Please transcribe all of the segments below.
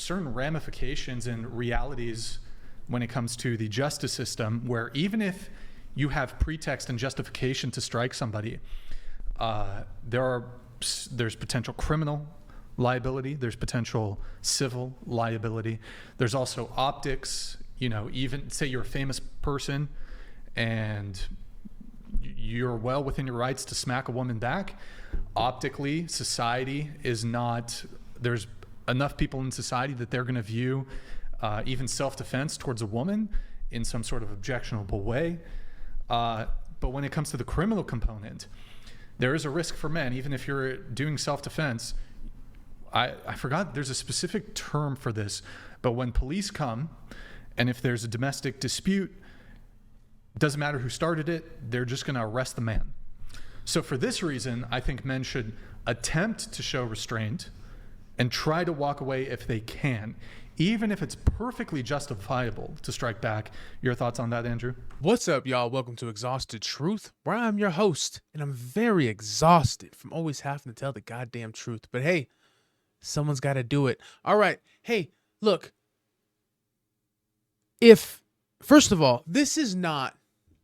certain ramifications and realities when it comes to the justice system, where even if you have pretext and justification to strike somebody, there's potential criminal liability, there's potential civil liability, there's also optics. Even say you're a famous person and you're well within your rights to smack a woman back. Optically, society is not, there's enough people in society that they're going to view even self-defense towards a woman in some sort of objectionable way. But when it comes to the criminal component, there is a risk for men, even if you're doing self-defense. I forgot, there's a specific term for this, but when police come, and if there's a domestic dispute, doesn't matter who started it, they're just going to arrest the man. So for this reason, I think men should attempt to show restraint and try to walk away if they can, even if it's perfectly justifiable to strike back. Your thoughts on that, Andrew? What's up, y'all? Welcome to Exhausted Truth, where I'm your host, and I'm very exhausted from always having to tell the goddamn truth. But hey, someone's got to do it. All right. Hey, look. First of all, this is not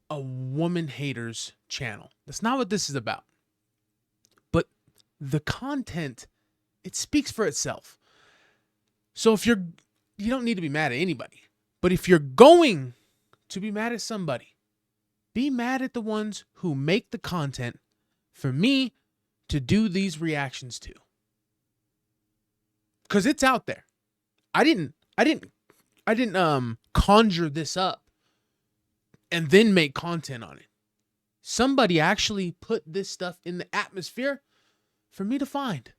a woman haters channel. That's not what this is about. But the content, it speaks for itself. So if you don't need to be mad at anybody, but if you're going to be mad at somebody, be mad at the ones who make the content for me to do these reactions to. Because it's out there. I didn't conjure this up and then make content on it. Somebody actually put this stuff in the atmosphere for me to find.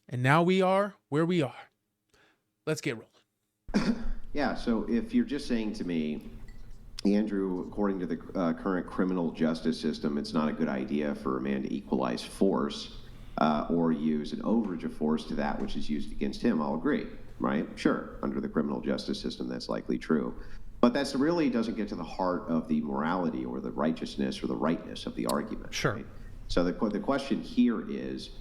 And now we are where we are. Let's get rolling. Yeah, so if you're just saying to me, Andrew, according to the current criminal justice system, it's not a good idea for a man to equalize force or use an overage of force to that which is used against him, I'll agree, right? Sure, under the criminal justice system, that's likely true. But that really doesn't get to the heart of the morality or the righteousness or the rightness of the argument. Sure. Right? So the question here is,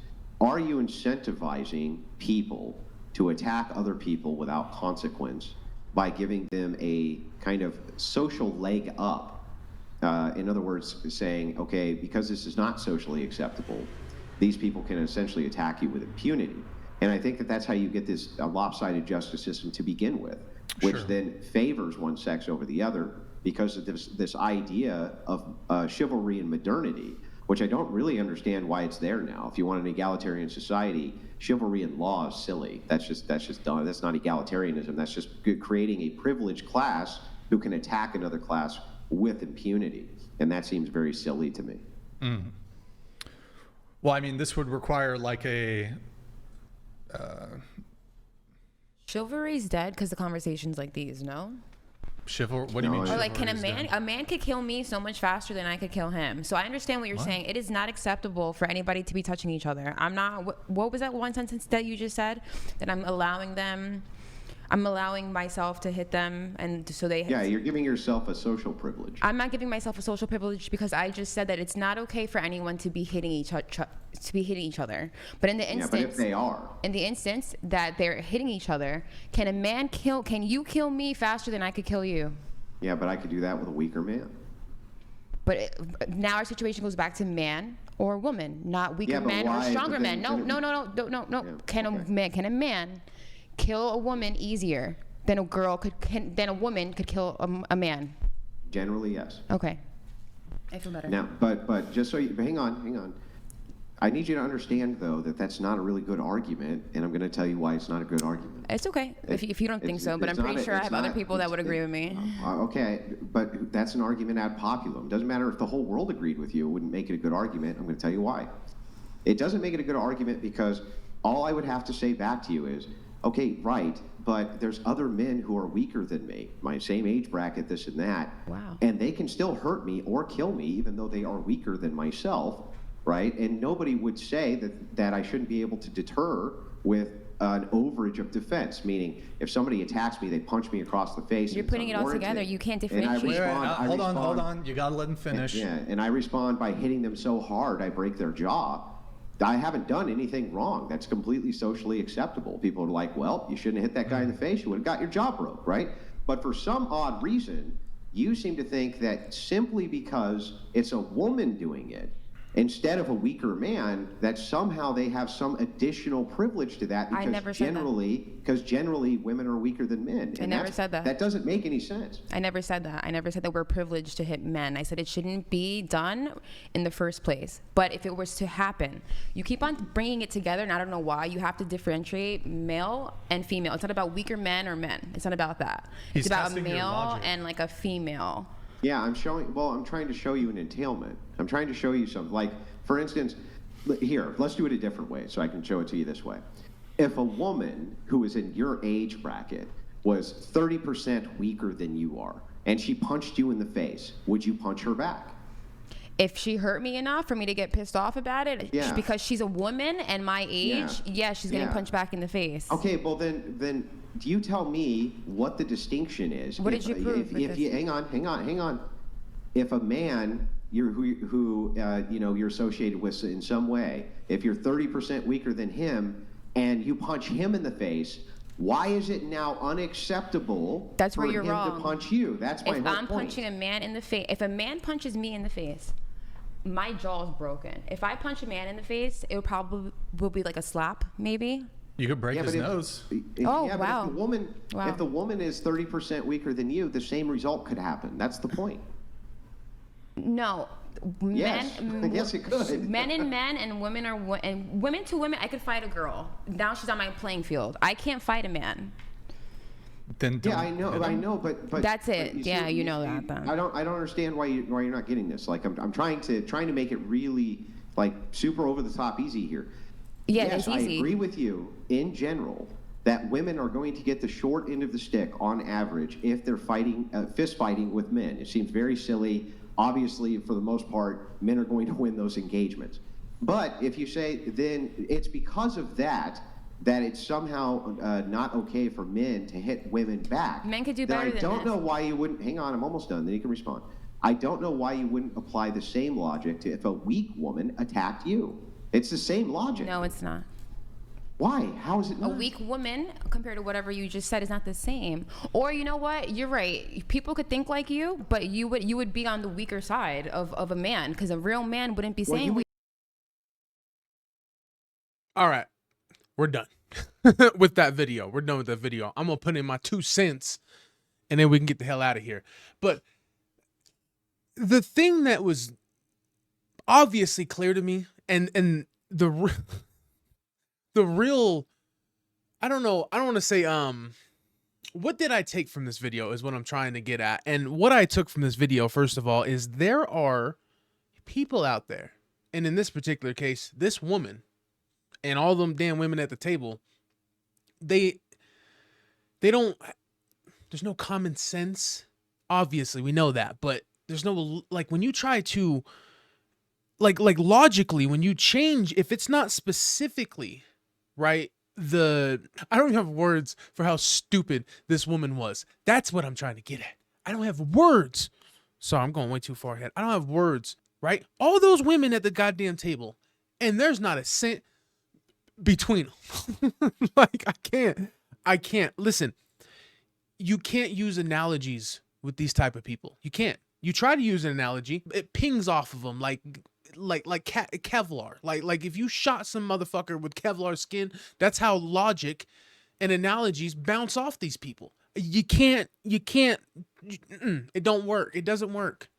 are you incentivizing people to attack other people without consequence by giving them a kind of social leg up? In other words, saying, okay, because this is not socially acceptable, these people can essentially attack you with impunity. And I think that that's how you get this lopsided justice system to begin with, which Sure. then favors one sex over the other because of this idea of chivalry and modernity, which I don't really understand why it's there now. If you want an egalitarian society, chivalry and law is silly. That's just done. That's not egalitarianism. That's just creating a privileged class who can attack another class with impunity. And that seems very silly to me. Mm. Well, I mean, this would require like a... Chivalry's dead because of conversations like these, no? What do you mean? Or like, can chivalry is a man could kill me so much faster than I could kill him. So I understand what you're saying. It is not acceptable for anybody to be touching each other. I'm not, what was that one sentence that you just said? That I'm allowing myself to hit them, and so they... Yeah, you're giving yourself a social privilege. I'm not giving myself a social privilege because I just said that it's not okay for anyone to be hitting each other. But in the instance... Yeah, but if they are... In the instance that they're hitting each other, can you kill me faster than I could kill you? Yeah, but I could do that with a weaker man. But now our situation goes back to man or woman, not weaker man or why? stronger But then- man. No. Yeah, Can a man kill a woman easier than than a woman could kill a man? Generally, yes. Okay, I feel better. Now, but just so you, hang on. I need you to understand, though, that that's not a really good argument, and I'm going to tell you why it's not a good argument. It's okay if you don't think so, but I'm pretty sure I have other people that would agree with me. Okay, but that's an argument ad populum. Doesn't matter if the whole world agreed with you, it wouldn't make it a good argument. I'm going to tell you why. It doesn't make it a good argument because all I would have to say back to you is, okay, right, but there's other men who are weaker than me, my same age bracket, this and that. Wow. And they can still hurt me or kill me, even though they are weaker than myself, right? And nobody would say that I shouldn't be able to deter with an overage of defense, meaning if somebody attacks me, they punch me across the face. You're putting it all together. You can't differentiate. Hold on. You got to let him finish. And I respond by hitting them so hard I break their jaw. I haven't done anything wrong. That's completely socially acceptable. People are like, well, you shouldn't have hit that guy in the face. You would have got your jaw broke, right? But for some odd reason, you seem to think that simply because it's a woman doing it, instead of a weaker man, that somehow they have some additional privilege to that I never said that. because generally women are weaker than men. I never said that. That doesn't make any sense. I never said that. I never said that we're privileged to hit men. I said it shouldn't be done in the first place. But if it was to happen, you keep on bringing it together, and I don't know why. You have to differentiate male and female. It's not about weaker men or men. It's not about that. He's It's about a testing your male logic. and like a female. Yeah, I'm trying to show you an entailment. I'm trying to show you something. Like, for instance, here, let's do it a different way so I can show it to you this way. If a woman who is in your age bracket was 30% weaker than you are, and she punched you in the face, would you punch her back? If she hurt me enough for me to get pissed off about it, Yeah. because she's a woman and my age, yeah, she's getting Yeah. punched back in the face. Okay, well then do you tell me what the distinction is? What did you prove with If you this? hang on. If a man who you're associated with in some way, if you're 30% weaker than him and you punch him in the face, why is it now unacceptable That's for where you're him wrong. to punch you? That's my If whole I'm point. punching a man in the face, if a man punches me in the face, my jaw's broken. If I punch a man in the face, it would probably will be like a slap, maybe. You could break Yeah, his but nose. Oh, But wow. if the woman is 30% weaker than you, the same result could happen. That's the point. No, Yes. men. Yes, it could. Men and men and women are and women to women. I could fight a girl. Now she's on my playing field. I can't fight a man. Then don't Yeah, hit him. I know, but That's but it. you see, Yeah, you know that then. I don't understand why you're not getting this. Like I'm trying to make it really like super over the top easy here. Yeah, Yes, it's easy. I agree with you in general that women are going to get the short end of the stick on average if they're fighting fist fighting with men. It seems very silly. Obviously, for the most part, men are going to win those engagements. But if you say then it's because of that it's somehow not okay for men to hit women back. Men could do then better than I don't this. know why you wouldn't. Hang on, I'm almost done. Then you can respond. I don't know why you wouldn't apply the same logic to if a weak woman attacked you. It's the same logic. No, it's not. Why? How is it A not? weak woman compared to whatever you just said is not the same. Or you know what? You're right. People could think like you, but you would be on the weaker side of a man because a real man wouldn't be Well, saying. you would- All right, we're done with that video. We're done with that video. I'm gonna put in my 2 cents, and then we can get the hell out of here. But the thing that was obviously clear to me, and the real, I don't know. I don't want to say what did I take from this video is what I'm trying to get at. And what I took from this video, first of all, is there are people out there, and in this particular case, this woman and all them damn women at the table, they don't, there's no common sense. Obviously, we know that, but there's no, like, when you try to, like logically, when you change, if it's not specifically, right, I don't even have words for how stupid this woman was. That's what I'm trying to get at. I don't have words. Sorry, I'm going way too far ahead. I don't have words, right? All those women at the goddamn table, and there's not a cent between them. Like, I can't. Listen, you can't use analogies with these type of people. You can't. You try to use an analogy, it pings off of them like Kevlar. Like if you shot some motherfucker with Kevlar skin, that's how logic and analogies bounce off these people. You can't, it don't work. It doesn't work.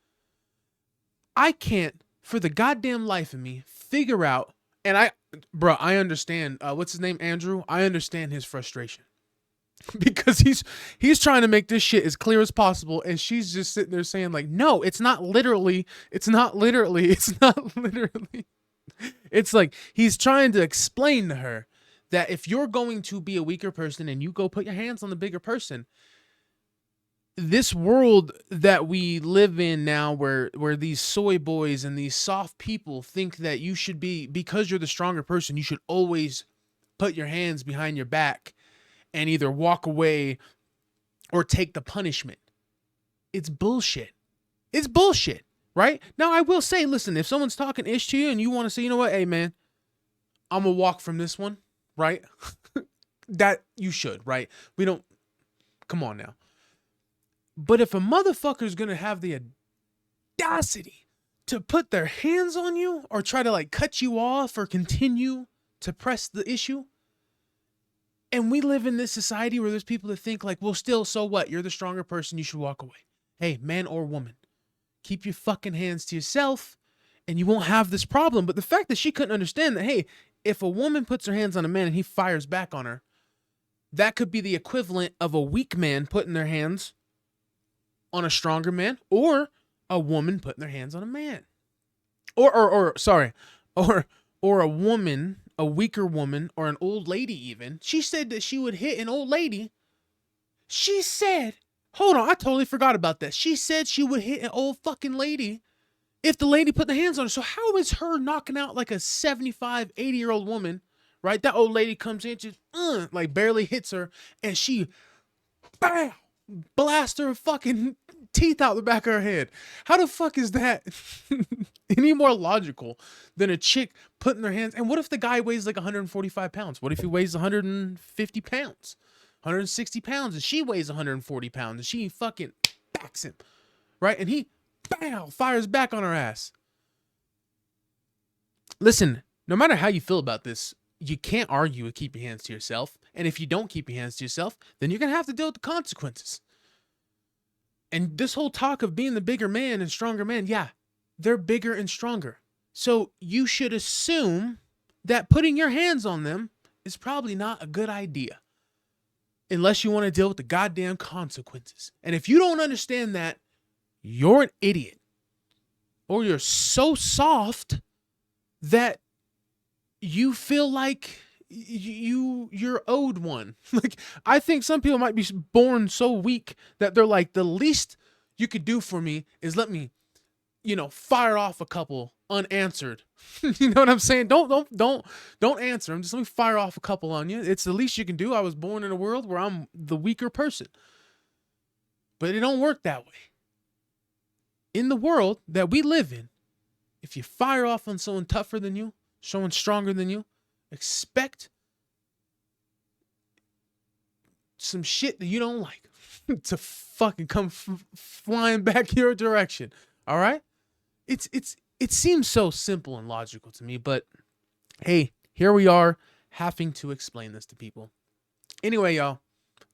I can't, for the goddamn life of me, figure out, and I understand, what's his name, Andrew? I understand his frustration. Because he's trying to make this shit as clear as possible, and she's just sitting there saying like, no, it's not literally. It's like he's trying to explain to her that if you're going to be a weaker person and you go put your hands on the bigger person, this world that we live in now, where these soy boys and these soft people think that you should be, because you're the stronger person, you should always put your hands behind your back and either walk away or take the punishment. It's bullshit. It's bullshit, right? Now, I will say, listen, if someone's talking ish to you and you want to say, you know what, hey, man, I'm gonna walk from this one, right? That you should, right? We don't, come on now. But if a motherfucker's gonna have the audacity to put their hands on you or try to like cut you off or continue to press the issue, and we live in this society where there's people that think like, well, still, so what? You're the stronger person, you should walk away. Hey, man or woman, keep your fucking hands to yourself and you won't have this problem. But the fact that she couldn't understand that, hey, if a woman puts her hands on a man and he fires back on her, that could be the equivalent of a weak man putting their hands on a stronger man, or a woman putting their hands on a man. Or a woman, a weaker woman, or an old lady even. She said that she would hit an old lady. She said, hold on, I totally forgot about that. She said she would hit an old fucking lady if the lady put the hands on her. So how is her knocking out like a 75, 80-year-old woman, right? That old lady comes in, just like barely hits her, and she, bam, blast her fucking teeth out the back of her head. How the fuck is that any more logical than a chick putting their hands? And what if the guy weighs like 145 pounds? What if he weighs 150 pounds, 160 pounds, and she weighs 140 pounds, and she fucking backs him, right? And he, bam, fires back on her ass. Listen, no matter how you feel about this, you can't argue with keep your hands to yourself. And if you don't keep your hands to yourself, then you're going to have to deal with the consequences. And this whole talk of being the bigger man and stronger man, yeah, they're bigger and stronger. So you should assume that putting your hands on them is probably not a good idea. Unless you want to deal with the goddamn consequences. And if you don't understand that, you're an idiot. Or you're so soft that you feel like you're owed one. Like, I think some people might be born so weak that they're like, the least you could do for me is let me, fire off a couple unanswered. You know what I'm saying? Don't answer them. Just let me fire off a couple on you. It's the least you can do. I was born in a world where I'm the weaker person. But it don't work that way. In the world that we live in, if you fire off on someone tougher than you, someone stronger than you, expect some shit that you don't like to fucking come flying back your direction. All right? It seems so simple and logical to me, but hey, here we are having to explain this to people. Anyway, y'all,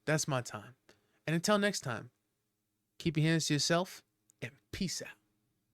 that's my time. And until next time, keep your hands to yourself and peace out.